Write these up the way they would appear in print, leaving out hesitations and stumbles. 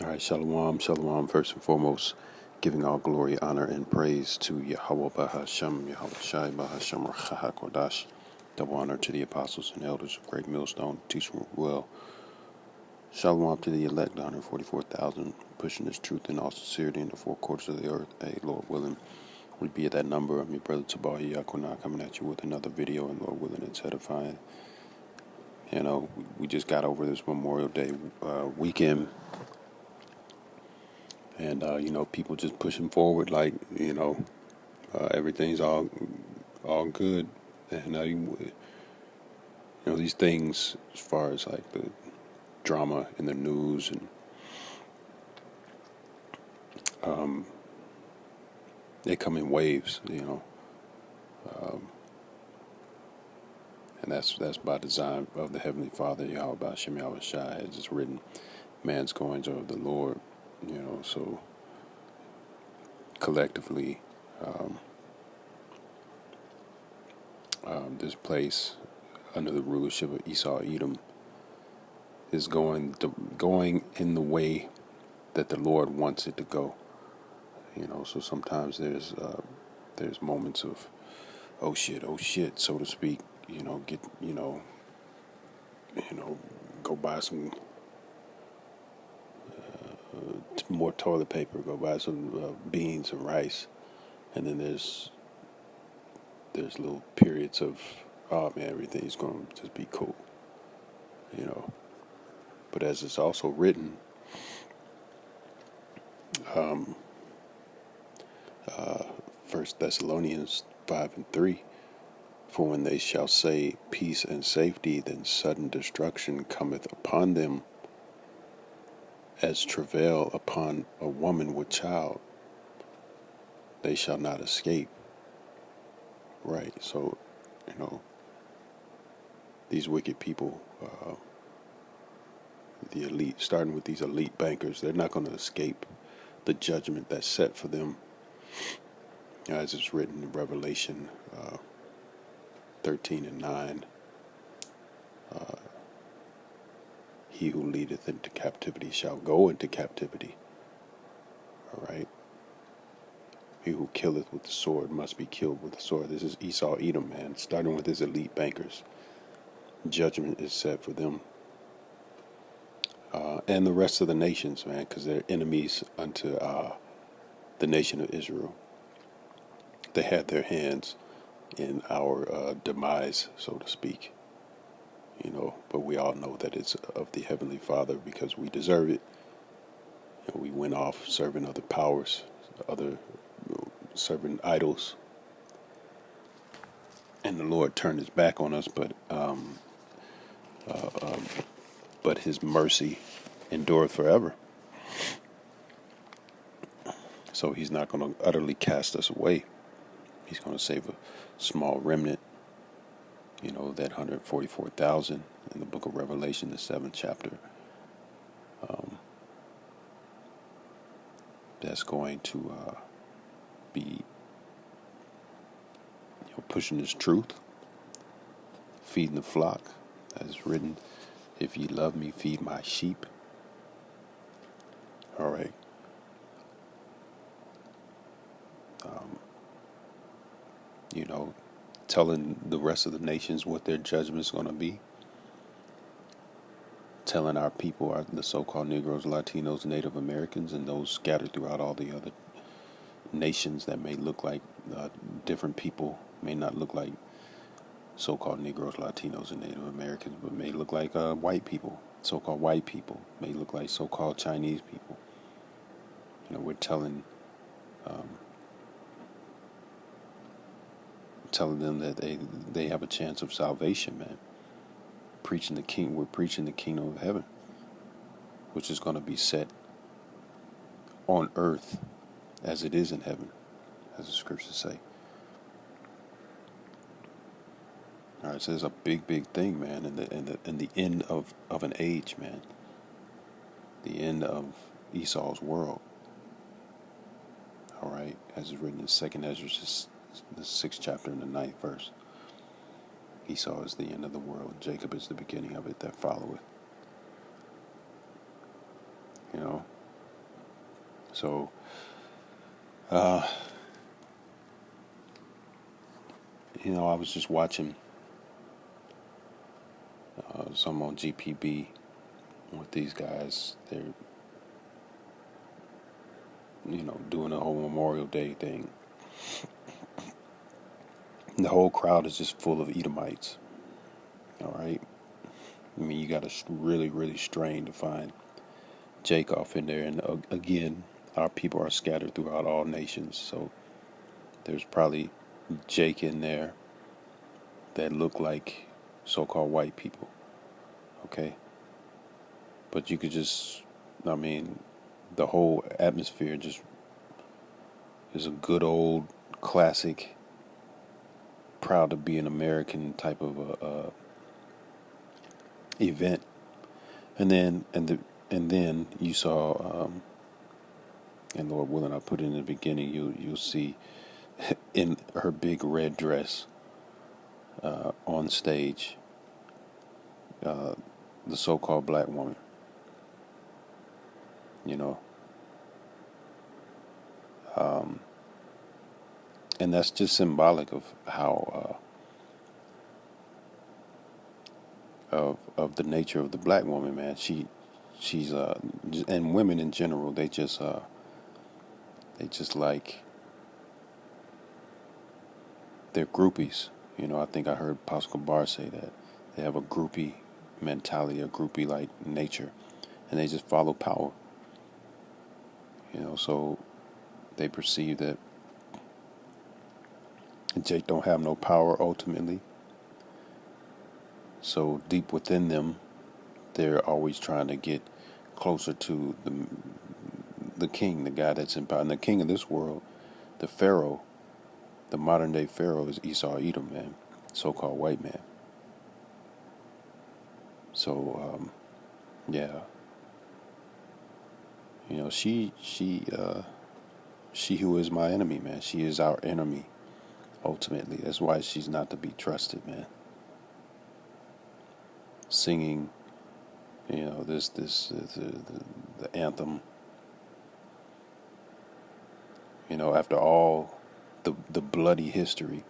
All right, shalom, shalom. First and foremost, giving all glory, honor, and praise to Yahweh Bahashem, Yahweh Shai Bahashem, Rachaha Kodash. Double honor to the apostles and elders of Great Millstone, teaching well. Shalom to the elect, 144,000, pushing this truth in all sincerity in the four quarters of the earth. Hey, Lord willing, we be at that number. I'm your brother Tabahi Yakuna coming at you with another video, and Lord willing, it's edifying. You know, we just got over this Memorial Day weekend. And people just pushing forward like everything's all good, and these things as far as like the drama in the news, and they come in waves, and that's by design of the Heavenly Father, Yahweh Hashem Yahweh Shai, as it's written, man's goings are of the Lord, so collectively, this place under the rulership of Esau Edom is going in the way that the Lord wants it to go. So sometimes there's moments of oh shit, so to speak. Get go buy some more toilet paper, go buy some beans and rice, and then there's little periods of oh man, everything's going to just be cool. But as it's also written, First Thessalonians 5:3, for when they shall say peace and safety, then sudden destruction cometh upon them, as travail upon a woman with child. They shall not escape. Right. So, these wicked people, the elite, starting with these elite bankers, they're not going to escape the judgment that's set for them, as it's written in Revelation 13:9. He who leadeth into captivity shall go into captivity. All right. He who killeth with the sword must be killed with the sword. This is Esau Edom, man, starting with his elite bankers. Judgment is set for them. And the rest of the nations, man, because they're enemies unto the nation of Israel. They had their hands in our demise, so to speak. But we all know that it's of the Heavenly Father because we deserve it. And we went off serving other powers, serving idols. And the Lord turned his back on us, but his mercy endureth forever. So he's not going to utterly cast us away. He's going to save a small remnant, that 144,000 in the book of Revelation, the 7th chapter. That's going to be pushing his truth, feeding the flock, as it's written, if ye love me, feed my sheep. All right. Telling the rest of the nations what their judgment's going to be. Telling our people, the so-called Negroes, Latinos, Native Americans, and those scattered throughout all the other nations that may look like different people, may not look like so-called Negroes, Latinos, and Native Americans, but may look like white people, so-called white people, may look like so-called Chinese people. We're telling them that they have a chance of salvation, man. We're preaching the kingdom of heaven, which is going to be set on earth as it is in heaven, as the scriptures say. All right, so it's a big thing, man, and the end of an age, man. The end of Esau's world. All right, as it's written in 2nd Ezra, the 6th chapter and the 9th verse. Esau is the end of the world. Jacob is the beginning of it that followeth. So, I was just watching some on GPB with these guys. They're, doing a whole Memorial Day thing. The whole crowd is just full of Edomites. All right. I mean, you got to really, really strain to find Jacob in there. And again, our people are scattered throughout all nations. So there's probably Jake in there that look like so-called white people. Okay. But you could just, the whole atmosphere just is a good old classic, proud to be an American type of a event. And then you saw, and Lord willing, I put it in the beginning. You'll see in her big red dress on stage, the so-called black woman. And that's just symbolic of how of the nature of the black woman, man. She's and women in general, they just like, they're groupies. I think I heard Pascal Bar say that they have a groupie mentality, a groupie like nature, and they just follow power. So they perceive that Jake don't have no power ultimately. So deep within them, they're always trying to get closer to the king, the guy that's in power. And the king of this world, the Pharaoh, the modern day Pharaoh, is Esau Edom, man, so-called white man. So yeah, she who is my enemy, man. She is our enemy. Ultimately, that's why she's not to be trusted, man. Singing, this the anthem. After all the bloody history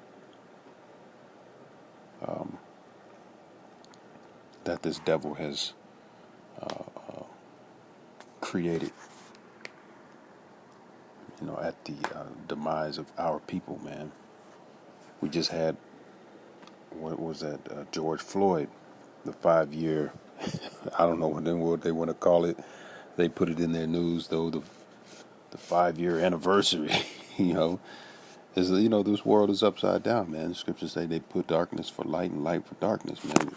that this devil has created, at the demise of our people, man. We just had, what was that, George Floyd, the 5-year, I don't know what they want to call it. They put it in their news, though, the 5-year anniversary. This world is upside down, man. The scriptures say they put darkness for light and light for darkness, man.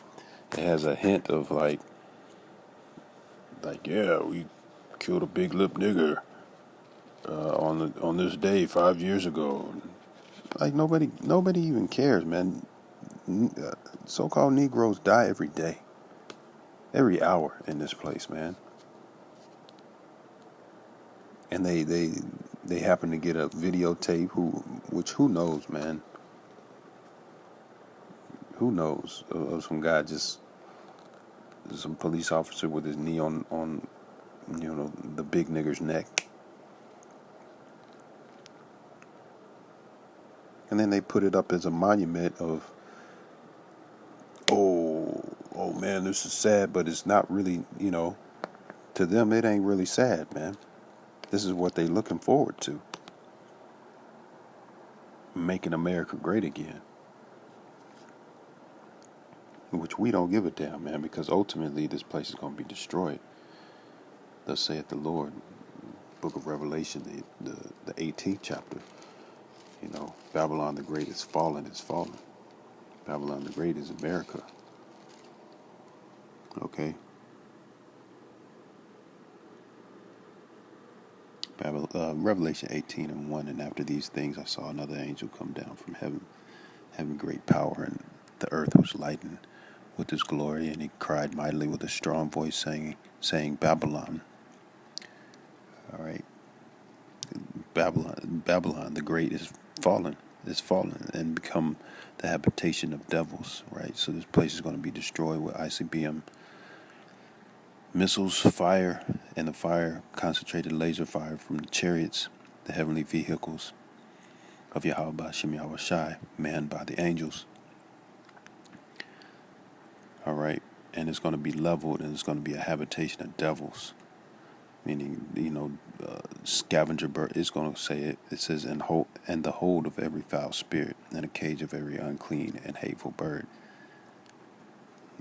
It has a hint of like, yeah, we killed a big lip nigger on this day 5 years ago. Like nobody even cares, man. So-called Negroes die every day, every hour in this place, man. And they happen to get a videotape. Who knows, man? Who knows of some guy, just some police officer with his knee on the big nigger's neck. And then they put it up as a monument of, oh man, this is sad, but it's not really, to them it ain't really sad, man. This is what they looking forward to. Making America great again. Which we don't give a damn, man, because ultimately this place is going to be destroyed. Thus saith the Lord. Book of Revelation, the 18th chapter. Babylon the Great is fallen, Babylon the Great is America. Okay? Revelation 18:1, and after these things I saw another angel come down from heaven, having great power, and the earth was lightened with his glory, and he cried mightily with a strong voice, saying, Babylon. All right. Babylon the Great is fallen, and become the habitation of devils, right? So this place is going to be destroyed with ICBM missiles, fire, and the fire, concentrated laser fire from the chariots, the heavenly vehicles of Yahweh Ba'ashem Yahweh Shai, manned by the angels. All right, and it's going to be leveled, and it's going to be a habitation of devils, meaning, scavenger bird. It's going to say it. It says, and the hold of every foul spirit, and a cage of every unclean and hateful bird.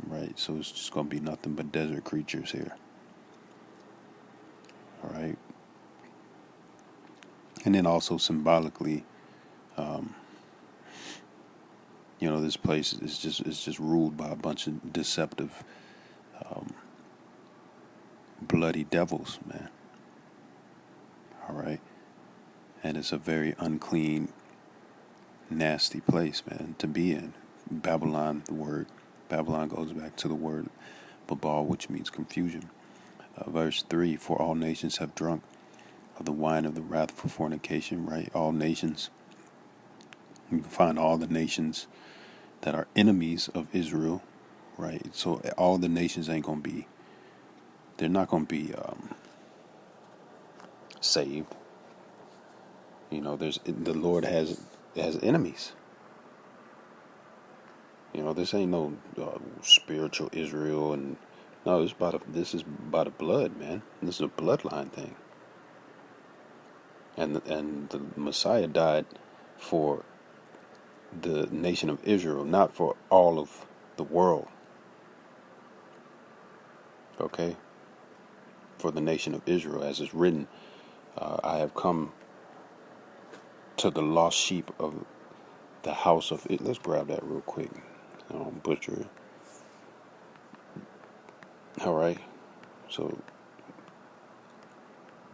Right, so it's just going to be nothing but desert creatures here. All right, and then also symbolically, this place is just ruled by a bunch of deceptive, bloody devils, man. All right, and it's a very unclean, nasty place, man, to be in. Babylon, the word Babylon goes back to the word Babal, which means confusion. Verse 3, for all nations have drunk of the wine of the wrath for fornication, right? All nations. You can find all the nations that are enemies of Israel, right? So all the nations they're not going to be saved. The Lord has enemies. This ain't no spiritual Israel, and no, this is by the blood, man. This is a bloodline thing. And the Messiah died for the nation of Israel, not for all of the world. Okay? For the nation of Israel, as it's written, I have come to the lost sheep of the house of it. Let's grab that real quick. I don't butcher it. All right. So,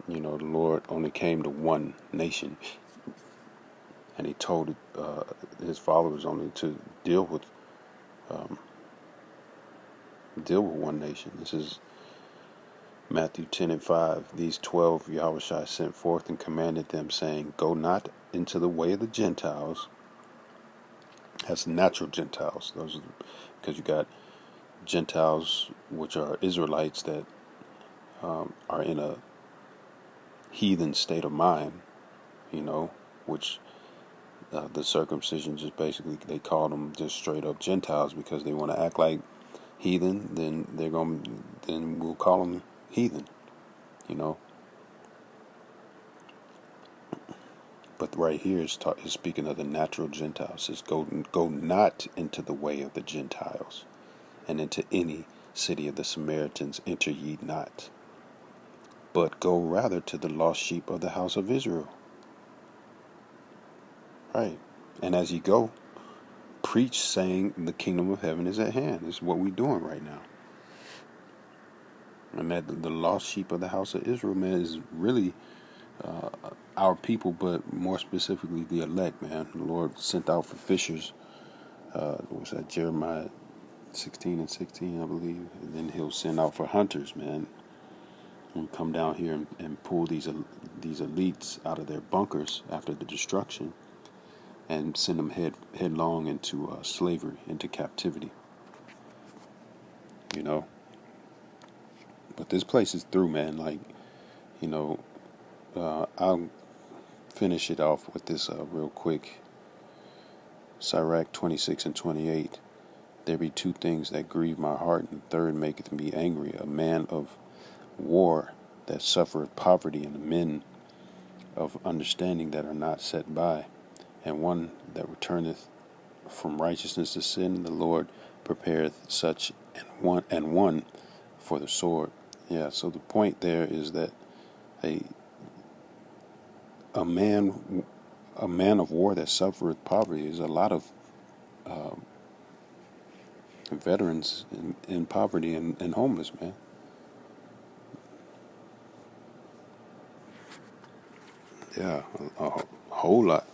the Lord only came to one nation, and He told His followers only to deal with one nation. This is Matthew 10:5. These 12 Yahushua sent forth and commanded them, saying, go not into the way of the Gentiles. That's natural Gentiles. Those because you got Gentiles, which are Israelites that are in a heathen state of mind, which the circumcision just basically, they call them just straight up Gentiles because they want to act like heathen. Then we'll call them heathen, But right here is speaking of the natural Gentiles. It says, go not into the way of the Gentiles, and into any city of the Samaritans enter ye not, but go rather to the lost sheep of the house of Israel. Right. And as ye go, preach, saying, the kingdom of heaven is at hand. This is what we're doing right now. And that the lost sheep of the house of Israel, man, is really our people, but more specifically the elect, man. The Lord sent out for fishers. What was that? Jeremiah 16:16, I believe. And then He'll send out for hunters, man. And come down here and pull these elites out of their bunkers after the destruction, and send them headlong into slavery, into captivity. But this place is through, man. Like, I'll finish it off with this real quick. Sirach 26:28. There be two things that grieve my heart, and the third maketh me angry: a man of war that suffereth poverty, and men of understanding that are not set by, and one that returneth from righteousness to sin, and the Lord prepareth such and one for the sword. Yeah, so the point there is that a man of war that suffereth poverty is a lot of veterans in poverty and homeless, man. Yeah, a whole lot.